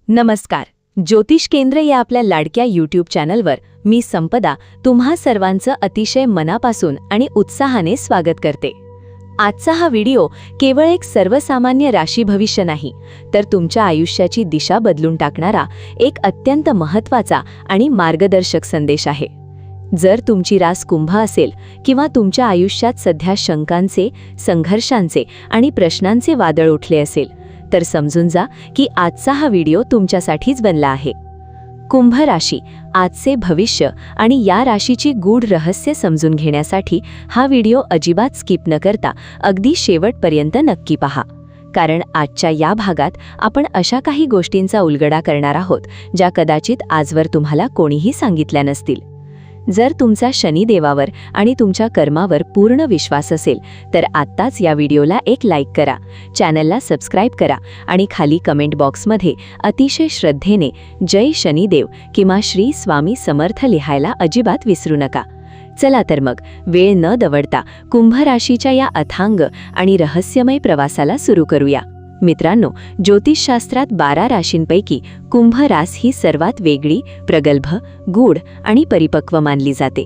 नमस्कार. ज्योतिष केंद्र या आपल्या लाडक्या यूट्यूब चॅनलवर मी संपदा तुम्हा सर्वांचं अतिशय मनापासून आणि उत्साहाने स्वागत करते. आजचा हा व्हिडिओ केवळ एक सर्वसामान्य राशी भविष्य नाही, तर तुमच्या आयुष्याची दिशा बदलून टाकणारा एक अत्यंत महत्त्वाचा आणि मार्गदर्शक संदेश आहे. जर तुमची रास कुंभ असेल किंवा तुमच्या आयुष्यात सध्या शंकांचे, संघर्षांचे आणि प्रश्नांचे वादळ उठले असेल, तर समजून जा की आजचा हा व्हिडिओ तुमच्यासाठीच बनला आहे. कुंभ राशी, आजचे भविष्य आणि या राशीची गूढ रहस्य समजून घेण्यासाठी हा व्हिडिओ अजिबात स्किप न करता अगदी शेवटपर्यंत नक्की पहा. कारण आजच्या या भागात आपण अशा काही गोष्टींचा उलगडा करणार आहोत ज्या कदाचित आजवर तुम्हाला कोणीही सांगितल्या नसतील. जर तुमचा शनिदेवावर आणि तुमच्या कर्मावर पूर्ण विश्वास असेल तर आत्ताच या व्हिडिओला एक लाईक करा, चॅनलला सबस्क्राईब करा आणि खाली कमेंट बॉक्समध्ये अतिशय श्रद्धेने जय शनिदेव किंवा श्री स्वामी समर्थ लिहायला अजिबात विसरू नका. चला तर मग वेळ न दवडता कुंभ राशीच्या या अथांग आणि रहस्यमय प्रवासाला सुरू करूया. मित्रांनो, ज्योतिषशास्त्रात 12 राशींपैकी कुंभ रास ही सर्वात वेगळी, प्रगल्भ, गूढ आणि परिपक्व मानली जाते.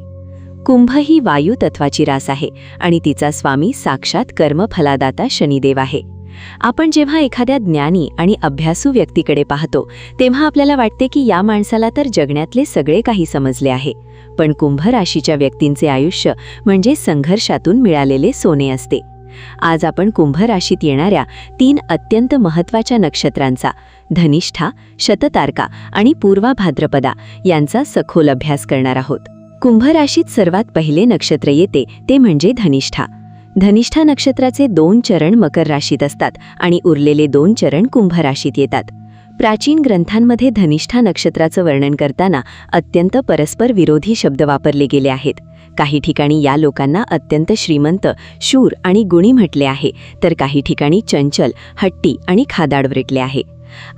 कुंभ ही वायू तत्वाची रास आहे आणि तिचा स्वामी साक्षात कर्मफलादाता शनिदेव आहे. आपण जेव्हा एखाद्या ज्ञानी आणि अभ्यासू व्यक्तीकडे पाहतो तेव्हा आपल्याला वाटते की या माणसाला तर जगण्यातले सगळे काही समजले आहे. पण कुंभ राशीच्या व्यक्तींचे आयुष्य म्हणजे संघर्षातून मिळालेले सोने असते. आज आपण कुंभ राशीत येणाऱ्या 3 अत्यंत महत्त्वाच्या नक्षत्रांचा, धनिष्ठा, शततारका आणि पूर्वा भाद्रपदा यांचा सखोल अभ्यास करणार आहोत. कुंभ राशीत सर्वात पहिले नक्षत्र येते ते म्हणजे धनिष्ठा. धनिष्ठा नक्षत्राचे 2 चरण मकर राशीत असतात आणि उरलेले 2 चरण कुंभ राशीत येतात. प्राचीन ग्रंथांमध्ये धनिष्ठा नक्षत्राचं वर्णन करताना अत्यंत परस्पर विरोधी शब्द वापरले गेले आहेत. काही ठिकाणी या लोकांना अत्यंत श्रीमंत, शूर आणि गुणी म्हटले आहे, तर काही ठिकाणी चंचल, हट्टी आणि खादाड म्हटले आहे.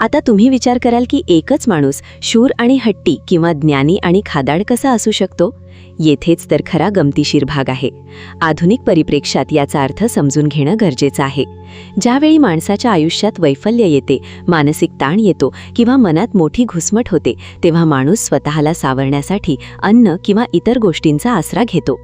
आता तुम्ही विचार कराल की एकच माणूस शूर आणि हट्टी किंवा ज्ञानी आणि खादाड कसा असू शकतो? येथेच तर खरा गमतीशीर भाग आहे. आधुनिक परिप्रेक्ष्यात याचा अर्थ समजून घेणं गरजेचं आहे. ज्यावेळी माणसाच्या आयुष्यात वैफल्य येते, मानसिक ताण येतो किंवा मनात मोठी घुसमट होते, तेव्हा माणूस स्वतःला सावरण्यासाठी अन्न किंवा इतर गोष्टींचा आसरा घेतो.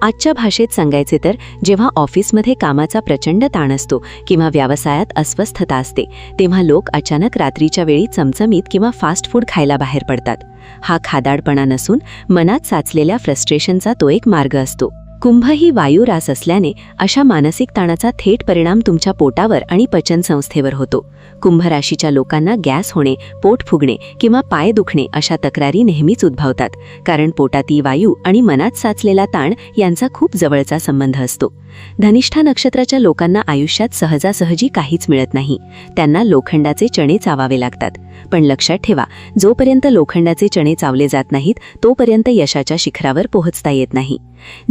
आजच्या भाषेत सांगायचे तर जेव्हा ऑफिसमध्ये कामाचा प्रचंड ताण असतो किंवा व्यवसायात अस्वस्थता असते, तेव्हा लोक अचानक रात्रीच्या वेळी चमचमीत किंवा फास्ट फूड खायला बाहेर पडतात. हा खादाडपणा नसून मनात साचलेल्या फ्रस्ट्रेशनचा तो एक मार्ग असतो. कुंभ ही वायू रास असल्याने अशा मानसिक ताणाचा थेट परिणाम तुमच्या पोटावर आणि पचनसंस्थेवर होतो. कुंभ राशीच्या लोकांना गॅस होणे, पोट फुगणे किंवा पाय दुखणे अशा तक्रारी नेहमीच उद्भवतात, कारण पोटातील वायू आणि मनात साचलेला ताण यांचा खूप जवळचा संबंध असतो. धनिष्ठा नक्षत्राच्या लोकांना आयुष्यात सहजासहजी काहीच मिळत नाही. त्यांना लोखंडाचे चणे चावावे लागतात. पण लक्षात ठेवा, जोपर्यंत लोखंडाचे चणे चावले जात नाहीत तोपर्यंत यशाच्या शिखरावर पोहोचता येत नाही.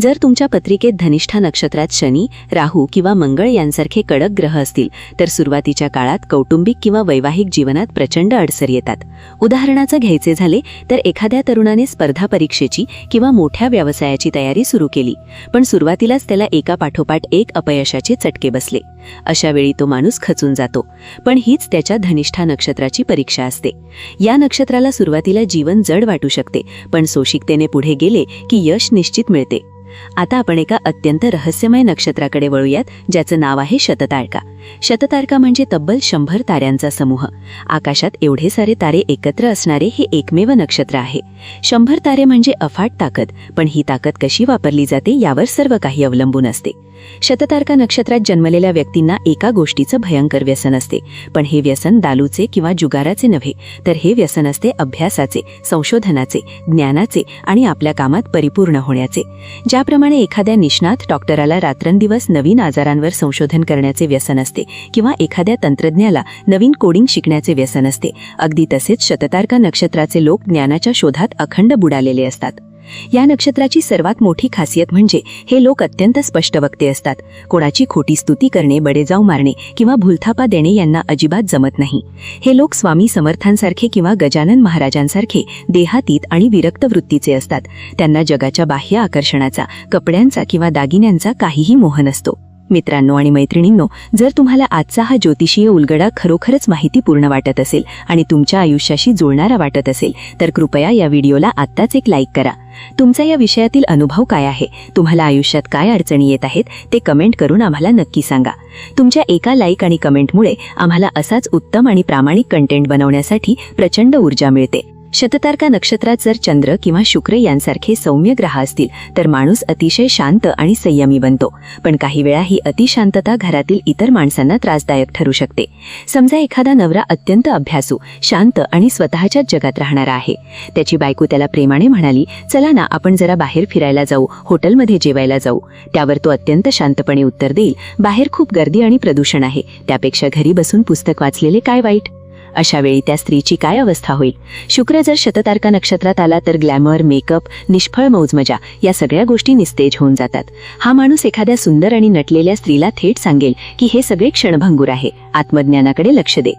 जर तुमच्या पत्रिकेत धनिष्ठा नक्षत्रात शनी, राहू किंवा मंगळ यांसारखे कडक ग्रह असतील तर सुरुवातीच्या काळात कौटुंबिक किंवा वैवाहिक जीवनात प्रचंड अडसरी येतात. उदाहरणाचं घ्यायचे झाले तर एखाद्या तरुणाने स्पर्धा परीक्षेची किंवा मोठ्या व्यवसायाची तयारी सुरू केली, पण सुरुवातीलाच त्याला एका पाठोपाठ एक अपयशाचे चटके बसले. अशा वेळी तो माणूस खचून जातो. पण हीच त्याच्या धनिष्ठा नक्षत्राची परीक्षा असते. या नक्षत्राला सुरुवातीला जीवन जड वाटू शकते, पण सोशिकतेने पुढे गेले की यश निश्चित मिळते. आता आपण एका अत्यंत रहस्यमय नक्षत्राकडे वळूयात, ज्याचं नाव आहे शततारका. शततारका म्हणजे तब्बल 100 ताऱ्यांचा समूह. आकाशात एवढे सारे तारे एकत्र असणारे हे एकमेव नक्षत्र आहे. 100 तारे म्हणजे अफाट ताकद, पण ही ताकद कशी वापरली जाते यावर सर्व काही अवलंबून असते. शततारका नक्षत्रात जन्मलेल्या व्यक्तींना एका गोष्टीचं भयंकर व्यसन असते, पण हे व्यसन दालूचे किंवा जुगाराचे नव्हे, तर हे व्यसन असते अभ्यासाचे, संशोधनाचे, ज्ञानाचे आणि आपल्या कामात परिपूर्ण होण्याचे. ज्याप्रमाणे एखाद्या निष्णात डॉक्टराला रात्रंदिवस नवीन आजारांवर संशोधन करण्याचे व्यसन असते किंवा एखाद्या तंत्रज्ञाला नवीन कोडिंग शिकण्याचे व्यसन असते, अगदी तसेच शततारका नक्षत्राचे लोक ज्ञानाच्या शोधात अखंड बुडालेले असतात. या नक्षत्राची सर्वात मोठी खासियत म्हणजे हे लोक अत्यंत स्पष्ट वक्ते असतात. कोणाची खोटी स्तुती करणे, बडेजाव मारणे किंवा भुलथापा देणे यांना अजिबात जमत नाही. हे लोक स्वामी समर्थांसारखे किंवा गजानन महाराजांसारखे देहातीत आणि विरक्त वृत्तीचे असतात. त्यांना जगाच्या बाह्य आकर्षणाचा, कपड्यांचा किंवा दागिन्यांचा काहीही मोह नसतो. मित्रांनो आणि मैत्रिणींनो, जर तुम्हाला आजचा हा ज्योतिषीय उलगडा खरोखरच माहितीपूर्ण वाटत असेल आणि तुमच्या आयुष्याशी जुळणारा वाटत असेल तर कृपया या व्हिडिओला आत्ताच एक लाईक करा. तुमचा या विषयातील अनुभव काय आहे, तुम्हाला आयुष्यात काय अडचणी येत आहेत ते कमेंट करून आम्हाला नक्की सांगा. तुमच्या एका लाईक आणि कमेंटमुळे आम्हाला असाच उत्तम आणि प्रामाणिक कंटेंट बनवण्यासाठी प्रचंड ऊर्जा मिळते. शततारका नक्षत्रात जर चंद्र किंवा शुक्र यांसारखे सौम्य ग्रह असतील तर माणूस अतिशय शांत आणि संयमी बनतो. पण काही वेळा ही अतिशांतता घरातील इतर माणसांना त्रासदायक ठरू शकते. समजा एखादा नवरा अत्यंत अभ्यासू, शांत आणि स्वतःच्याच जगात राहणारा आहे. त्याची बायको त्याला प्रेमाने म्हणाली, चला ना आपण जरा बाहेर फिरायला जाऊ, हॉटेलमध्ये जेवायला जाऊ. त्यावर तो अत्यंत शांतपणे उत्तर देईल, बाहेर खूप गर्दी आणि प्रदूषण आहे, त्यापेक्षा घरी बसून पुस्तक वाचलेले काय वाईट. अशा वेळी त्या स्त्रीची काय अवस्था होईल. शुक्र जर शततारका नक्षत्रात आला तर ग्लॅमर, मेकअप, निष्फळ मौजमजा या सगळ्या गोष्टी निस्तेज होऊन जातात. हा माणूस एखाद्या सुंदर आणि नटलेल्या स्त्रीला थेट सांगेल की हे सगळे क्षणभंगूर आहे, आत्मज्ञानाकडे लक्ष दे.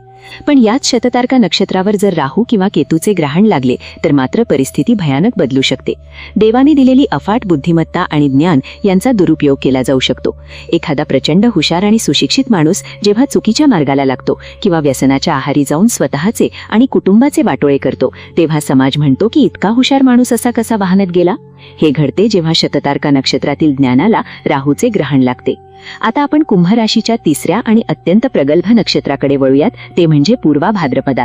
पण याच शततारका नक्षत्रावर जर राहू किंवा केतूचे ग्रहण लागले तर मात्र परिस्थिती भयानक बदलू शकते. देवाने दिलेली अफाट बुद्धिमत्ता आणि ज्ञान यांचा दुरुपयोग केला जाऊ शकतो. एखादा प्रचंड हुशार आणि सुशिक्षित माणूस जेव्हा चुकीच्या मार्गाला लागतो किंवा व्यसनाच्या आहारी जाऊन स्वतःचे आणि कुटुंबाचे वाटोळे करतो, तेव्हा समाज म्हणतो की इतका हुशार माणूस असा कसा वाहनात गेला. हे घडते जेव्हा शततारका नक्षत्रातील ज्ञानाला राहूचे ग्रहण लागते. आता आपण कुंभ राशीच्या तिसऱ्या आणि अत्यंत प्रगल्भ नक्षत्राकडे वळूयात, ते म्हणजे पूर्वा भाद्रपदा.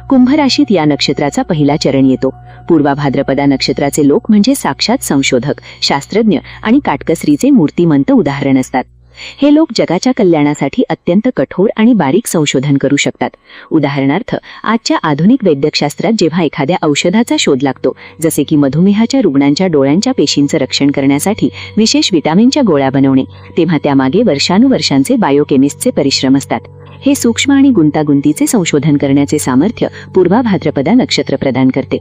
कुंभ राशीत या नक्षत्राचा पहिला चरण येतो. पूर्वा भाद्रपदा नक्षत्राचे लोक म्हणजे साक्षात संशोधक, शास्त्रज्ञ आणि काटकसरीचे मूर्तिमंत उदाहरण असतात. हे लोक जगाच्या कल्याणासाठी अत्यंत कठोर आणि बारीक संशोधन करू शकतात. उदाहरणार्थ, आजच्या आधुनिक वैद्यकशास्त्रात जेव्हा एखाद्या औषधाचा शोध लागतो, जसे की मधुमेहाच्या रुग्णांच्या डोळ्यांच्या पेशींचं रक्षण करण्यासाठी विशेष विटामिनच्या गोळ्या बनवणे, तेव्हा त्यामागे वर्षानुवर्षांचे बायोकेमिस्टचे परिश्रम असतात. हे सूक्ष्म आणि गुंतागुंतीचे संशोधन करण्याचे सामर्थ्य पूर्वा भाद्रपदा नक्षत्र प्रदान करते.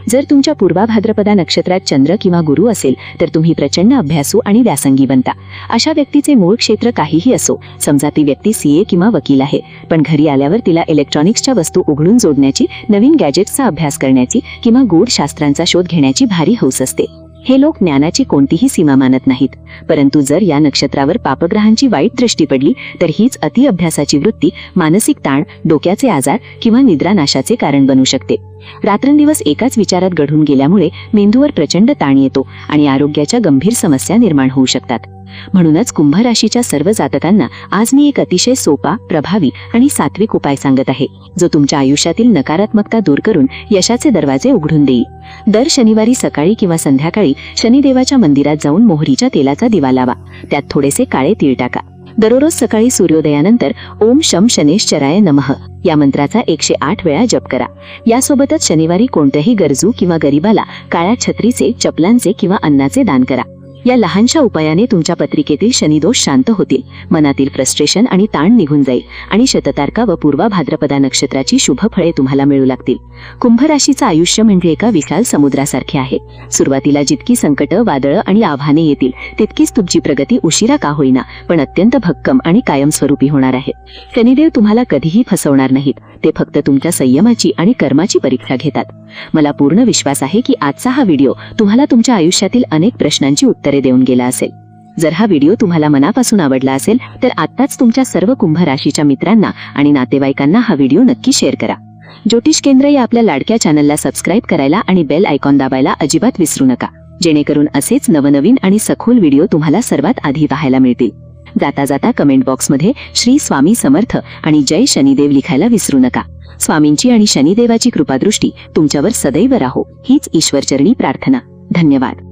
जर तुमच्या पूर्वा भाद्रपदा नक्षत्रात चंद्र किंवा गुरु असेल तर तुम्ही प्रचंड अभ्यासू आणि व्यासंगी बनता. अशा व्यक्तीचे मूळ क्षेत्र काहीही असो, समजा ती व्यक्ती CA किंवा वकील आहे, पण घरी आल्यावर तिला इलेक्ट्रॉनिक्सच्या वस्तू उघडून जोडण्याची, नवीन गॅजेट्सचा अभ्यास करण्याची किंवा गूढ शास्त्रांचा शोध घेण्याची भारी हौस असते. हे लोक ज्ञानाची कोणतीही सीमा मानत नाहीत. परंतु जर या नक्षत्रावर पापग्रहांची वाईट दृष्टी पडली तर हीच अतिअभ्यासाची वृत्ती मानसिक ताण, डोक्याचे आजार किंवा निद्रानाशाचे कारण बनू शकते. रात्रंदिवस एकाच विचारात गढून गेल्यामुळे मेंदूवर प्रचंड ताण येतो आणि आरोग्याच्या गंभीर समस्या निर्माण होऊ शकतात. म्हणूनच कुंभ राशीच्या सर्व जातकांना आज मी एक अतिशय सोपा, प्रभावी आणि सात्विक उपाय सांगत आहे, जो तुमच्या आयुष्यातील नकारात्मकता दूर करून यशाचे दरवाजे उघडून देईल. दर शनिवारी सकाळी किंवा संध्याकाळी शनिदेवाच्या मंदिरात जाऊन मोहरीच्या तेलाचा दिवा लावा. त्यात थोडेसे काळे तीळ टाका. दररोज सकाळी सूर्योदयानंतर ओम शम शनेश्चराय नमः या मंत्राचा 108 वेळा जप करा. यासोबतच शनिवारी कोणत्याही गरजू किंवा गरीबाला काळ्या छत्रीचे, चपलांचे किंवा अन्नाचे दान करा. या लहानशा उपायाने तुमच्या पत्रिकेतील शनिदोष शांत होतील, मनातील फ्रस्ट्रेशन आणि ताण निघून जाईल आणि शततारका व पूर्वा भाद्रपदा नक्षत्राची शुभ फळे तुम्हाला मिळू लागतील. कुंभ राशीचं आयुष्य म्हणजे एका विशाल समुद्रासारखे आहे. सुरुवातीला जितकी संकट, वादळं आणि आव्हाने येतील तितकीच तुमची प्रगती उशिरा का होईना पण अत्यंत भक्कम आणि कायमस्वरूपी होणार आहे. शनिदेव तुम्हाला कधीही फसवणार नाहीत. ते फक्त तुमच्या संयमाची आणि कर्माची परीक्षा घेतात. मला पूर्ण विश्वास आहे की आजचा हा व्हिडिओ तुम्हाला तुमच्या आयुष्यातील अनेक प्रश्नांची उत्तरे देऊन गेला असेल. जर हा व्हिडिओ तुम्हाला मनापासून आवडला असेल तर आत्ताच तुमच्या सर्व कुंभ राशीच्या मित्रांना आणि नातेवाईकांना हा व्हिडिओ नक्की शेअर करा. ज्योतिष केंद्र या आपल्या लाडक्या चॅनलला सबस्क्राईब करायला आणि बेल आयकॉन दाबायला अजिबात विसरू नका, जेणेकरून असेच नवनवीन आणि सखोल व्हिडिओ तुम्हाला सर्वात आधी पाहायला मिळतील. जाता जाता कमेंट बॉक्समध्ये श्री स्वामी समर्थ आणि जय शनिदेव लिखायला विसरू नका. स्वामींची आणि शनिदेवाची कृपादृष्टी तुमच्यावर सदैव राहो हीच ईश्वरचरणी प्रार्थना. धन्यवाद.